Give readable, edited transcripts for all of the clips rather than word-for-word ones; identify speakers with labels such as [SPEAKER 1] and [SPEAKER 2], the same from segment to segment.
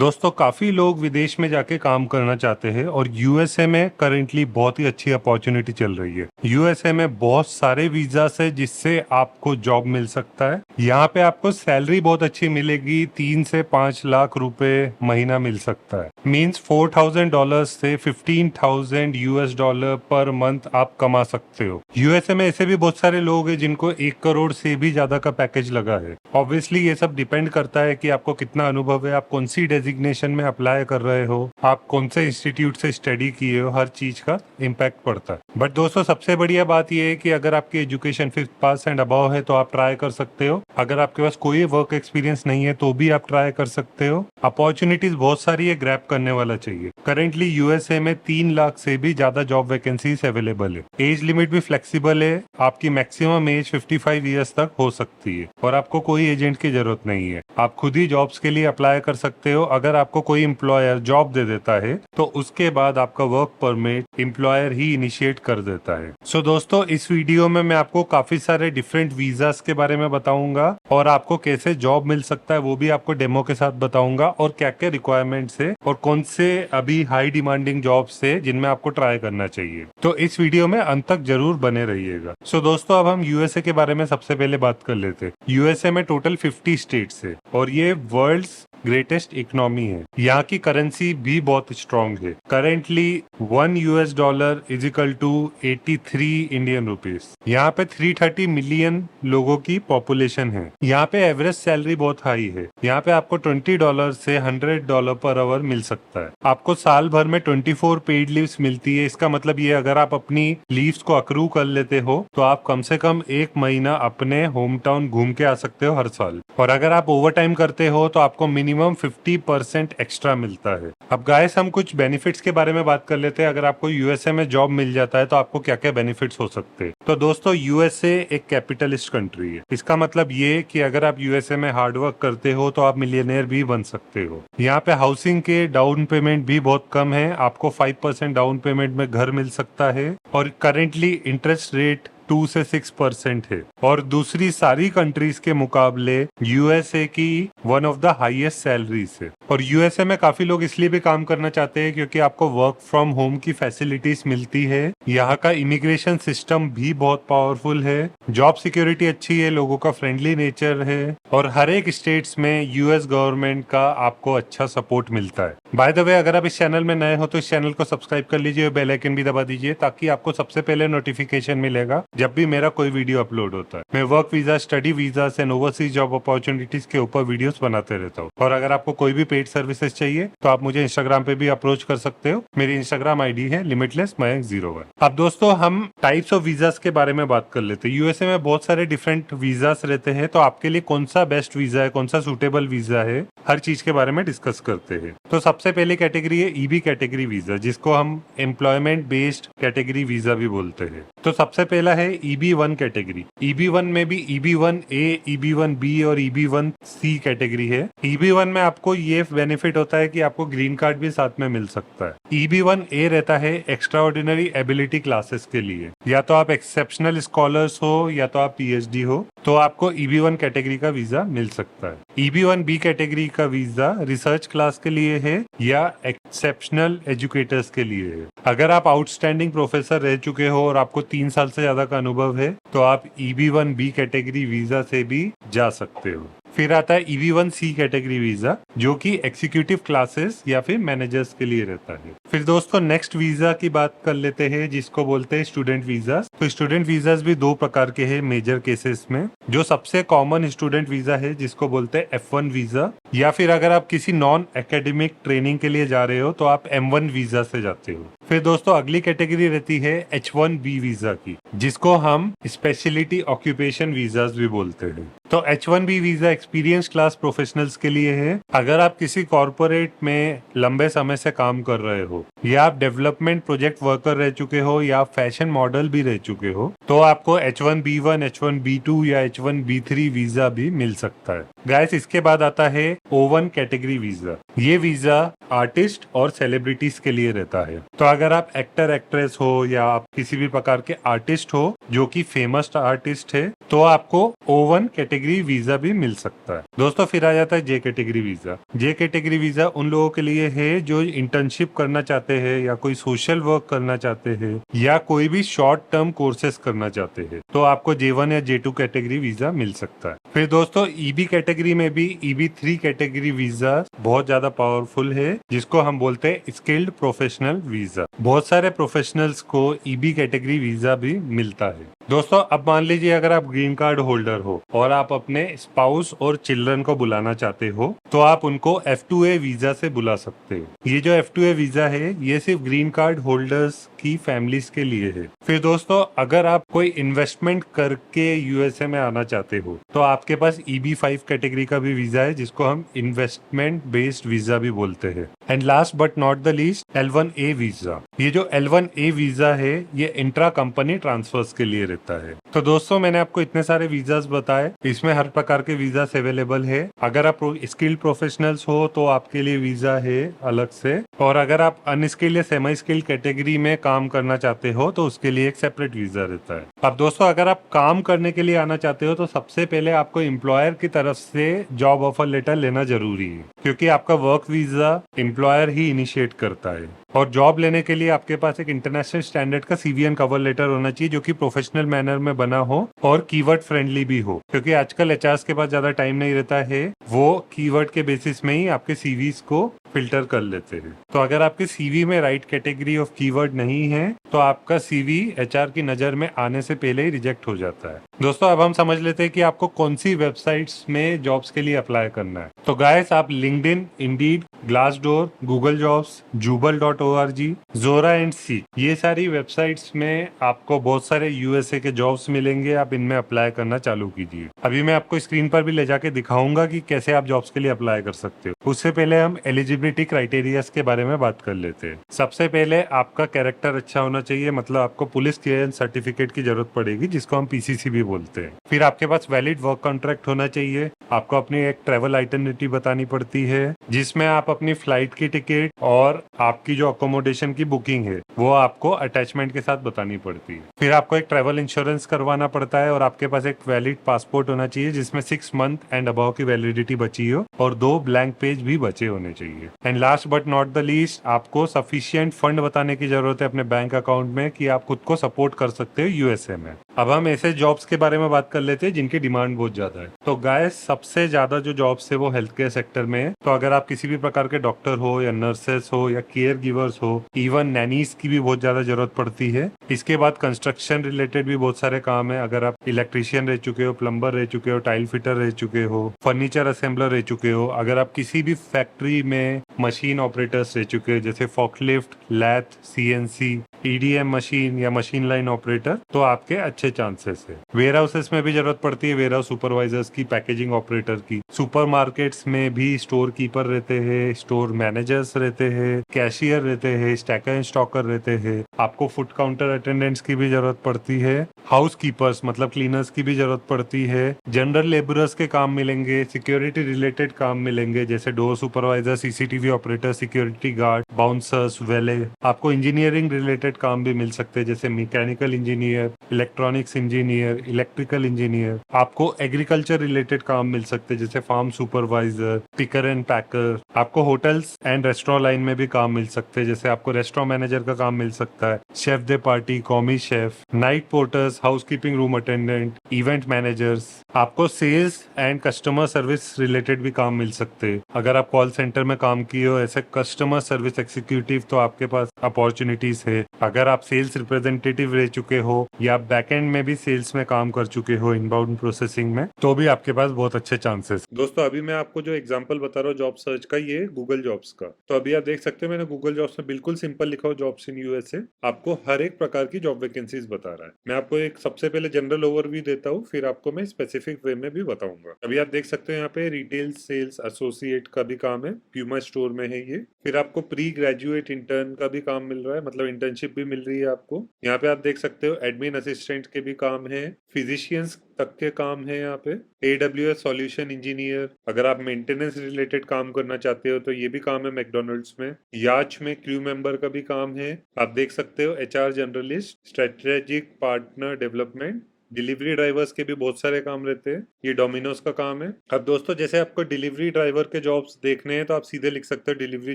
[SPEAKER 1] दोस्तों काफ़ी लोग विदेश में जाके काम करना चाहते हैं और यूएसए में करेंटली बहुत ही अच्छी अपॉर्चुनिटी चल रही है। यूएसए में बहुत सारे वीज़ास है जिससे आपको जॉब मिल सकता है। यहाँ पे आपको सैलरी बहुत अच्छी मिलेगी, 3 से 5 लाख रुपए महीना मिल सकता है। मीन्स $4,000 से $15,000 पर मंथ आप कमा सकते हो। यूएसए में ऐसे भी बहुत सारे लोग हैं जिनको 1 करोड़ से भी ज्यादा का पैकेज लगा है। ऑब्वियसली ये सब डिपेंड करता है कि आपको कितना अनुभव है, आप कौन सी डेजिग्नेशन में अप्लाई कर रहे हो, आप कौन से इंस्टीट्यूट से स्टडी किए हो, हर चीज का इम्पैक्ट पड़ता है। बट दोस्तों सबसे बढ़िया बात यह है कि अगर आपकी education 5th pass and above है तो आप ट्राई कर सकते हो। अगर आपके पास कोई वर्क एक्सपीरियंस नहीं है तो भी आप ट्राई कर सकते हो। अपॉर्चुनिटीज बहुत सारी है, ग्रैब करने वाला चाहिए। करेंटली यूएसए में 3 लाख से भी ज्यादा जॉब वैकेंसीज अवेलेबल है। एज लिमिट भी फ्लेक्सिबल है, आपकी मैक्सिमम एज 55 ईयर्स तक हो सकती है और आपको कोई एजेंट की जरूरत नहीं है। आप खुद ही जॉब्स के लिए अप्लाई कर सकते हो। अगर आपको कोई एम्प्लॉयर जॉब दे देता है तो उसके बाद आपका वर्क परमिट एम्प्लॉयर ही इनिशिएट कर देता है। सो दोस्तों इस वीडियो में मैं आपको काफी सारे डिफरेंट वीजास के बारे में बताऊंगा और आपको कैसे जॉब मिल सकता है वो भी आपको डेमो के साथ बताऊंगा, और क्या क्या रिक्वायरमेंट्स है और कौन से अभी हाई डिमांडिंग जॉब्स है जिनमें आपको ट्राई करना चाहिए। तो इस वीडियो में अंत तक जरूर बने रहिएगा। सो दोस्तों अब हम यूएसए के बारे में सबसे पहले बात कर लेते हैं। यूएसए में टोटल 50 स्टेट्स है और ये वर्ल्ड्स ग्रेटेस्ट इकोनॉमी है। यहाँ की करेंसी भी बहुत स्ट्रॉन्ग है। Currently $1 is equal to 83 Indian rupees. यहाँ पे 330 मिलियन लोगों की पॉपुलेशन है। यहाँ पे एवरेज सैलरी बहुत हाई है। यहाँ पे आपको $20 से $100 पर आवर मिल सकता है। आपको साल भर में 24 पेड लीव्स मिलती है। इसका मतलब ये अगर आप अपनी लीव्स को अक्रू कर लेते हो तो आप कम से कम 1 महीना अपने होम टाउन घूम के आ सकते हो हर साल। और अगर आप ओवर टाइम करते हो तो आपको मिनिमम 50% एक्स्ट्रा मिलता है। अब गाइस हम कुछ बेनिफिट्स के बारे में बात कर लेते हैं। अगर आपको यूएसए में जॉब मिल जाता है तो आपको क्या क्या बेनिफिट्स हो सकते हैं। तो दोस्तों यूएसए एक कैपिटलिस्ट कंट्री है। इसका मतलब ये कि अगर आप यूएसए में हार्डवर्क करते हो तो आप मिलियनेयर भी बन सकते हो। यहाँ पे हाउसिंग के डाउन पेमेंट भी बहुत कम है। आपको 5% डाउन पेमेंट में घर मिल सकता है और करेंटली इंटरेस्ट रेट 2 से 6% है और दूसरी सारी कंट्रीज के मुकाबले यूएसए की one of the highest salaries है। और यूएसए में काफी लोग इसलिए भी काम करना चाहते हैं क्योंकि आपको वर्क फ्रॉम होम की फैसिलिटीज मिलती है। यहाँ का इमिग्रेशन सिस्टम भी बहुत पावरफुल है। जॉब सिक्योरिटी अच्छी है, लोगों का फ्रेंडली नेचर है और हर एक स्टेट्स में यूएस गवर्नमेंट का आपको अच्छा सपोर्ट मिलता है। बाय द वे अगर आप इस चैनल में नए हो तो इस चैनल को सब्सक्राइब कर लीजिए और बेल आइकन भी दबा दीजिए ताकि आपको सबसे पहले नोटिफिकेशन मिलेगा जब भी मेरा कोई वीडियो अपलोड होता है। मैं work visa, study visa and overseas job opportunities के ऊपर वीडियोस बनाते रहता हूँ। और अगर आपको कोई भी पेड सर्विसेज चाहिए तो आप मुझे इंस्टाग्राम पे भी अप्रोच कर सकते हो। मेरी इंस्टाग्राम आईडी है limitless-01। अब दोस्तों हम टाइप्स ऑफ वीजास के बारे में बात कर लेते हैं। यूएसए में बहुत सारे डिफरेंट वीजास रहते हैं, तो आपके लिए कौन सा बेस्ट वीजा है, कौन सा सुटेबल वीजा है, हर चीज के बारे में डिस्कस करते हैं। तो सबसे पहले कैटेगरी है ईबी कैटेगरी वीजा, जिसको हम एम्प्लॉयमेंट बेस्ड कैटेगरी वीजा भी बोलते हैं। तो सबसे पहला है EB1 कैटेगरी। EB1 में भी EB1A, EB1B और EB1C कैटेगरी है। EB1 में आपको ये बेनिफिट होता है कि आपको ग्रीन कार्ड भी साथ में मिल सकता है। EB1A रहता है एक्स्ट्रा ऑर्डिनरी एबिलिटी क्लासेस के लिए, या तो आप एक्सेप्शनल स्कॉलर्स हो या तो आप PhD हो तो आपको EB1 कैटेगरी का वीजा मिल सकता है। EB1B कैटेगरी का वीजा रिसर्च क्लास के लिए है या एक्सेप्शनल एजुकेटर्स के लिए है। अगर आप आउटस्टैंडिंग प्रोफेसर रह चुके हो और आपको 3 साल से ज्यादा का अनुभव है तो आप EB1B कैटेगरी वीजा से भी जा सकते हो। फिर आता है EB1C कैटेगरी वीजा, जो कि एग्जीक्यूटिव क्लासेस या फिर मैनेजर्स के लिए रहता है। फिर दोस्तों नेक्स्ट वीजा की बात कर लेते हैं जिसको बोलते हैं स्टूडेंट वीजा। तो स्टूडेंट वीजास भी 2 प्रकार के हैं मेजर केसेस में। जो सबसे कॉमन स्टूडेंट वीजा है जिसको बोलते हैं F1 वीजा, या फिर अगर आप किसी नॉन एकेडमिक ट्रेनिंग के लिए जा रहे हो तो आप M1 वीजा से जाते हो। फिर दोस्तों अगली कैटेगरी रहती है H1B वीजा की, जिसको हम स्पेशलिटी ऑक्यूपेशन वीजास भी बोलते हैं। तो H1B visa experience class professionals के लिए है। अगर आप किसी कॉर्पोरेट में लंबे समय से काम कर रहे हो या आप डेवलपमेंट प्रोजेक्ट वर्कर रह चुके हो या आप फैशन मॉडल भी रह चुके हो तो आपको H1B1, H1B2 या H1B3 वीजा भी मिल सकता है। गाइस इसके बाद आता है O1 कैटेगरी वीजा। ये वीजा आर्टिस्ट और सेलिब्रिटीज के लिए रहता है। तो अगर आप एक्टर एक्ट्रेस हो या आप किसी भी प्रकार के आर्टिस्ट हो जो कि फेमस आर्टिस्ट है, तो आपको O1 कैटेगरी वीजा भी मिल सकता है। दोस्तों फिर आ जाता है जे कैटेगरी वीजा। जे कैटेगरी वीजा उन लोगों के लिए है जो इंटर्नशिप करना चाहते हैं या कोई सोशल वर्क करना चाहते हैं या कोई भी शॉर्ट टर्म कोर्सेज करना चाहते हैं, तो आपको J1 या J2 कैटेगरी वीजा मिल सकता है। फिर दोस्तों EB कैटेगरी में भी EB3 कैटेगरी वीजा बहुत ज्यादा पावरफुल है, जिसको हम बोलते हैं स्किल्ड प्रोफेशनल वीजा। बहुत सारे प्रोफेशनल्स को EB कैटेगरी वीजा भी मिलता है। दोस्तों अब मान लीजिए अगर आप ग्रीन कार्ड होल्डर हो और आप अपने स्पाउस और चिल्ड्रन को बुलाना चाहते हो, तो आप उनको F2A वीजा से बुला सकते हो। ये जो F2A वीजा है ये सिर्फ ग्रीन कार्ड होल्डर्स की फैमिलीज के लिए है। फिर दोस्तों अगर आप कोई इन्वेस्टमेंट करके USA में आना चाहते हो, तो आपके पास EB5 कैटेगरी का भी वीजा है, जिसको हम इन्वेस्टमेंट बेस्ड वीजा भी बोलते हैं। And last but not the least L1A visa. ये जो L1A वीजा है ये इंट्रा कंपनी ट्रांसफर्स के लिए रहता है। तो दोस्तों मैंने आपको इतने सारे वीजास बताए, इसमें हर प्रकार के वीजास अवेलेबल है। अगर आप स्किल्ड प्रोफेशनल्स हो तो आपके लिए वीजा है अलग से, और अगर आप अनस्किल्ड या सेमी स्किल्ड कैटेगरी में काम करना चाहते हो तो उसके लिए एक सेपरेट वीजा रहता है। अब दोस्तों अगर आप काम करने के लिए आना चाहते हो तो सबसे पहले आपको एम्प्लॉयर की तरफ से जॉब ऑफर लेटर लेना जरूरी है, क्योंकि आपका वर्क वीजा एम्प्लॉयर ही इनिशिएट करता है। और जॉब लेने के लिए आपके पास एक इंटरनेशनल स्टैंडर्ड का CVN कवर लेटर होना चाहिए जो कि प्रोफेशनल मैनर में बना हो और कीवर्ड फ्रेंडली भी हो, क्योंकि आजकल HRs के पास ज्यादा टाइम नहीं रहता है, वो कीवर्ड के बेसिस में ही आपके CVs को फिल्टर कर लेते हैं। तो अगर आपके CV में राइट कैटेगरी ऑफ कीवर्ड नहीं है तो आपका CV HR की नजर में आने से पहले ही रिजेक्ट हो जाता है। दोस्तों अब हम समझ लेते हैं कि आपको कौन सी वेबसाइट्स में जॉब्स के लिए अप्लाई करना है। तो गाइस आप LinkedIn, Indeed, Glassdoor, Google jobs, jubal.org, जोरा एंड सी, ये सारी वेबसाइट्स में आपको बहुत सारे USA के जॉब्स मिलेंगे। आप इनमें अप्लाई करना चालू कीजिए। अभी मैं आपको स्क्रीन पर भी ले जाके दिखाऊंगा कि कैसे आप जॉब्स के लिए अप्लाई कर सकते हो। उससे पहले हम एलिजिबिलिटी क्राइटेरिया के बारे में बात कर लेते हैं। सबसे पहले आपका कैरेक्टर अच्छा होना चाहिए, मतलब आपको पुलिस क्लियरेंस सर्टिफिकेट की जरूरत पड़ेगी, जिसको हम PCC भी बोलते हैं। फिर आपके पास वैलिड वर्क कॉन्ट्रैक्ट होना चाहिए। आपको अपनी एक ट्रेवल आइटनरिटी बतानी पड़ती है, जिसमें आप अपनी फ्लाइट की टिकट और आपकी जो अकोमोडेशन की बुकिंग है वो आपको अटैचमेंट के साथ बतानी पड़ती है। फिर आपको एक ट्रेवल इंश्योरेंस करवाना पड़ता है और आपके पास एक वैलिड पासपोर्ट होना चाहिए जिसमें 6 मंथ एंड अबव की वैलिडिटी बची हो और 2 ब्लैंक पेज भी बचे होने चाहिए। And last but not the least, आपको सफिशिएंट फंड बताने की जरूरत है अपने बैंक अकाउंट में कि आप खुद को सपोर्ट कर सकते हो USA में। अब हम ऐसे जॉब्स के बारे में बात कर लेते हैं जिनकी डिमांड बहुत ज्यादा है। तो गाइस सबसे ज्यादा जो जॉब्स है वो हेल्थ केयर सेक्टर में है। तो अगर आप किसी भी प्रकार के डॉक्टर हो या नर्सेस हो या केयर गिवर्स हो, इवन नैनीज की भी बहुत ज्यादा जरूरत पड़ती है। इसके बाद कंस्ट्रक्शन रिलेटेड भी बहुत सारे काम है। अगर आप इलेक्ट्रिशियन रह चुके हो, प्लम्बर रह चुके हो, टाइल फिटर रह चुके हो, फर्नीचर असेंबलर रह चुके हो, अगर आप किसी भी फैक्ट्री में मशीन ऑपरेटर्स रह चुके हो जैसे फॉकलिफ्ट, लैथ, CNC, EDM मशीन या मशीन लाइन ऑपरेटर, तो आपके अच्छे चांसेस है। वेयर हाउसेस में भी जरूरत पड़ती है, वेयर हाउस सुपरवाइजर्स की, पैकेजिंग ऑपरेटर की। सुपरमार्केट्स में भी स्टोर कीपर रहते हैं, स्टोर मैनेजर्स रहते हैं, कैशियर रहते हैं, स्टैकर एंड स्टॉकर रहते हैं। आपको फूड काउंटर अटेंडेंट्स की भी जरूरत पड़ती है, हाउस कीपर्स मतलब क्लीनर्स की भी जरूरत पड़ती है, जनरल लेबरर्स के काम मिलेंगे, सिक्योरिटी रिलेटेड काम मिलेंगे जैसे door supervisor, CCTV operator, security guard, bouncers, वेले। आपको इंजीनियरिंग रिलेटेड काम भी मिल सकते हैं जैसे mechanical engineer, electronics engineer, electrical engineer. आपको एग्रीकल्चर रिलेटेड काम मिल सकते हैं जैसे फार्म सुपरवाइजर, पिकर एंड पैकर। आपको होटल्स एंड रेस्टोरेंट लाइन में भी काम मिल सकते हैं जैसे आपको रेस्टोरेंट मैनेजर का काम मिल सकता है, chef de partie, commis chef, night porters, housekeeping room attendant, event managers. आपको sales and customer service related भी काम मिल सकते हैं। अगर आप कॉल सेंटर में काम किए हो ऐसे कस्टमर सर्विस एग्जीक्यूटिव, तो आपके पास अपॉर्चुनिटीज है। अगर आप सेल्स रिप्रेजेंटेटिव रह चुके हो या बैकएंड में भी सेल्स में काम कर चुके हो इनबाउंड प्रोसेसिंग में, तो भी आपके पास बहुत अच्छे चांसेस। दोस्तों अभी मैं आपको जो एग्जांपल बता रहा हूँ जॉब सर्च का, ये गूगल जॉब्स का। तो अभी आप देख सकते हो मैंने गूगल जॉब्स में बिल्कुल सिंपल लिखा हो जॉब्स इन USA। आपको हर एक प्रकार की जॉब वैकेंसीज बता रहा है। मैं आपको एक सबसे पहले जनरल ओवरव्यू देता हूँ, फिर आपको मैं स्पेसिफिक वे में भी बताऊंगा। अभी आप देख सकते हो यहाँ पे रिटेल सेल्स एसोसिएट का भी काम है, प्यूमा स्टोर में है ये। फिर आपको प्री ग्रेजुएट इंटर्न का भी काम मिल रहा है, मतलब इंटर्नशिप इंटर्नशिप भी मिल रही है आपको। यहाँ पे आप देख सकते हो एडमिन असिस्टेंट के भी काम है, फिजिशियंस तक के काम है यहाँ पे, AWS सॉल्यूशन इंजीनियर, अगर आप मेंटेनेंस रिलेटेड काम करना चाहते हो तो ये भी काम है मैकडोनल्ड्स में। याच में क्रू मेंबर का भी काम है, आप देख सकते हो HR generalist, strategic partner development, delivery drivers के भी बहुत सारे काम रहते हैं, ये डोमिनोज का काम है। अब दोस्तों जैसे आपको डिलीवरी ड्राइवर के जॉब्स देखने हैं तो आप सीधे लिख सकते हो डिलीवरी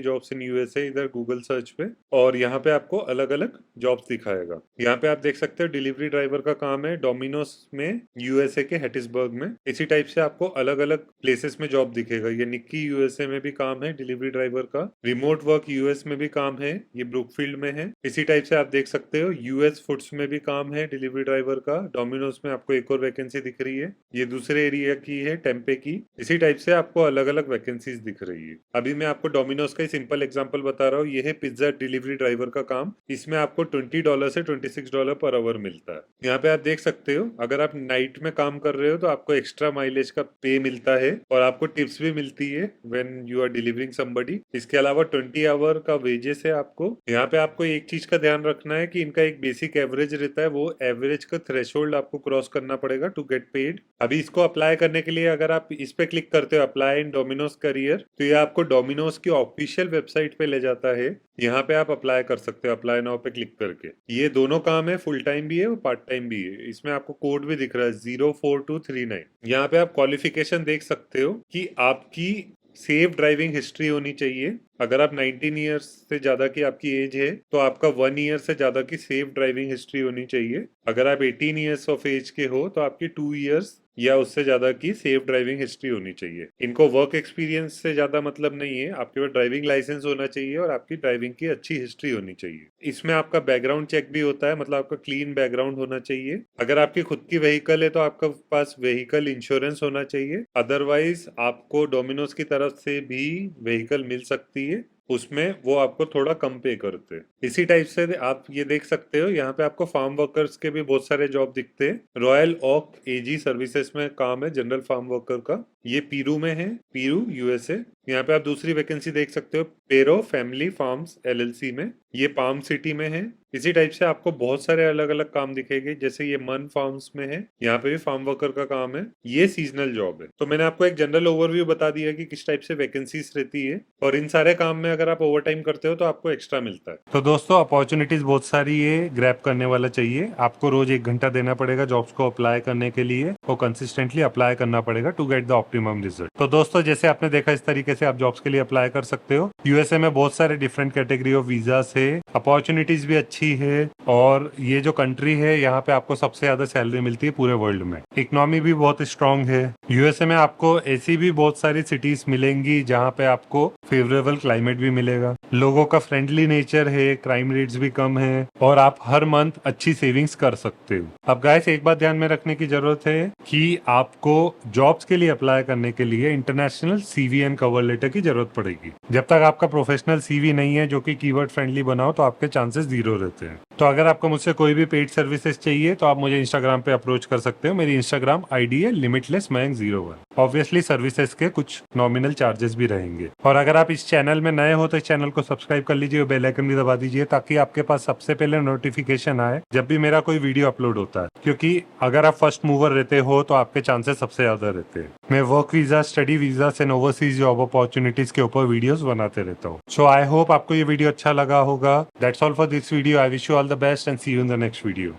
[SPEAKER 1] जॉब्स इन USA इधर गूगल सर्च पे, और यहाँ पे आपको अलग अलग जॉब्स दिखाएगा। यहाँ पे आप देख सकते हो डिलीवरी ड्राइवर का काम है डोमिनोज में USA के हैटिसबर्ग में। इसी टाइप से आपको अलग अलग प्लेसेस में जॉब दिखेगा। ये निक्की USA में भी काम है डिलीवरी ड्राइवर का, रिमोट वर्क US में भी काम है, ये ब्रुकफील्ड में है। इसी टाइप से आप देख सकते हो US फूड्स में भी काम है डिलीवरी ड्राइवर का, डोमिनोज में आपको एक और वैकेंसी दिख रही है, ये दूसरे एरिया की है, टेम्पे की। इसी टाइप से आपको अलग अलग वैकेंसीज दिख रही है। अभी मैं आपको डोमिनोज का सिंपल एग्जांपल बता रहा हूँ, ये है पिज्जा डिलीवरी ड्राइवर का काम, इसमें आपको $20 से $26 पर आवर मिलता है। यहाँ पे आप देख सकते हो अगर आप नाइट में काम कर रहे हो तो आपको एक्स्ट्रा माइलेज का पे मिलता है और आपको टिप्स भी मिलती है when you are delivering somebody. इसके अलावा 20 आवर का वेजेस है आपको। यहाँ पे आपको एक चीज का ध्यान रखना है कि इनका एक बेसिक एवरेज रहता है, वो एवरेज का थ्रेशोल्ड आपको क्रॉस करना पड़ेगा टू गेट पेड। अभी इसको अप्लाई करने के लिए अगर आप इस पे क्लिक करते हो अप्लाई इन डोमिनोज करियर, तो ये आपको डोमिनोज की ऑफिशियल वेबसाइट पे ले जाता है। यहाँ पे आप अप्लाई कर सकते हो अप्लाई नाउ पे क्लिक करके। ये दोनों काम है, फुल टाइम भी है और पार्ट टाइम भी है। इसमें आपको कोड भी दिख रहा है 04239। यहाँ पे आप क्वालिफिकेशन देख सकते हो कि आपकी सेफ ड्राइविंग हिस्ट्री होनी चाहिए। अगर आप 19 ईयर्स से ज्यादा की आपकी एज है तो आपका 1 ईयर से ज्यादा की सेफ ड्राइविंग हिस्ट्री होनी चाहिए। अगर आप 18 ईयर्स ऑफ एज के हो तो आपकी 2 ईयर्स या उससे ज्यादा की सेफ ड्राइविंग हिस्ट्री होनी चाहिए। इनको वर्क एक्सपीरियंस से ज्यादा मतलब नहीं है, आपके पास ड्राइविंग लाइसेंस होना चाहिए और आपकी ड्राइविंग की अच्छी हिस्ट्री होनी चाहिए। इसमें आपका बैकग्राउंड चेक भी होता है, मतलब आपका क्लीन बैकग्राउंड होना चाहिए। अगर आपकी खुद की व्हीकल है तो आपका पास व्हीकल इंश्योरेंस होना चाहिए, अदरवाइज आपको डोमिनोज की तरफ से भी व्हीकल मिल सकती है, उसमें वो आपको थोड़ा कम पे करते हैं। इसी टाइप से आप ये देख सकते हो यहाँ पे आपको फार्म वर्कर्स के भी बहुत सारे जॉब दिखते हैं। रॉयल ओक AG सर्विसेज में काम है जनरल फार्म वर्कर का, ये पीरू में है, पीरू USA। यहाँ पे आप दूसरी वैकेंसी देख सकते हो पेरो फैमिली फार्म्स LLC में, ये पाम सिटी में है। इसी टाइप से आपको बहुत सारे अलग अलग काम दिखेंगे, जैसे ये मन फार्म्स में है, यहाँ पे भी फार्म वर्कर का काम है, ये सीजनल जॉब है। तो मैंने आपको एक जनरल ओवरव्यू बता दिया कि किस टाइप से वैकेंसीज रहती है, और इन सारे काम में अगर आप ओवर टाइम करते हो तो आपको एक्स्ट्रा मिलता है। तो दोस्तों अपॉर्चुनिटीज बहुत सारी है, ग्रैब करने वाला चाहिए। आपको रोज 1 घंटा देना पड़ेगा जॉब्स को अप्लाई करने के लिए और कंसिस्टेंटली अप्लाई करना पड़ेगा to get the optimum result. तो दोस्तों जैसे आपने देखा इस तरीके से आप जॉब्स के लिए अप्लाई कर सकते हो। USA में बहुत सारे डिफरेंट कैटेगरी ऑफ वीजा है, अपॉर्चुनिटीज भी अच्छी है, और ये जो कंट्री है यहाँ पे आपको सबसे ज्यादा सैलरी मिलती है पूरे वर्ल्ड में। इकोनॉमी भी बहुत स्ट्रांग है। USA में आपको ऐसी भी बहुत सारी सिटीज मिलेंगी जहाँ पे आपको फेवरेबल क्लाइमेट भी मिलेगा, लोगों का फ्रेंडली नेचर है, क्राइम रेट्स भी कम है, और आप हर मंथ अच्छी सेविंग्स कर सकते हो। अब गाइस एक बात ध्यान में रखने की जरूरत है कि आपको जॉब्स के लिए अप्लाई करने के लिए international CV and cover letter की जरूरत पड़ेगी। जब तक आपका प्रोफेशनल CV नहीं है जो कि कीवर्ड फ्रेंडली बनाओ तो आपके चांसेस 0 रहते हैं। तो अगर आपको मुझसे कोई भी पेड सर्विसेज चाहिए तो आप मुझे इंस्टाग्राम पे अप्रोच कर सकते हो। मेरी इंस्टाग्राम ID है limitlessmayank01। ऑब्वियसली सर्विसेज के कुछ नॉमिनल चार्जेस भी रहेंगे। और अगर आप इस चैनल में नए हो तो इस चैनल को सब्सक्राइब कर लीजिए और बेल आइकन भी दबा दीजिए ताकि आपके पास सबसे पहले नोटिफिकेशन आए जब भी मेरा कोई वीडियो अपलोड होता है, क्योंकि अगर आप फर्स्ट मूवर रहते हो तो आपके चांसेस सबसे ज्यादा रहते हैं। मैं work visa, study visa and overseas job opportunities के ऊपर वीडियोस बनाते रहता हूँ। सो आई होप आपको ये वीडियो अच्छा लगा होगा। That's all for this video. I wish you all the best and see you in the next video.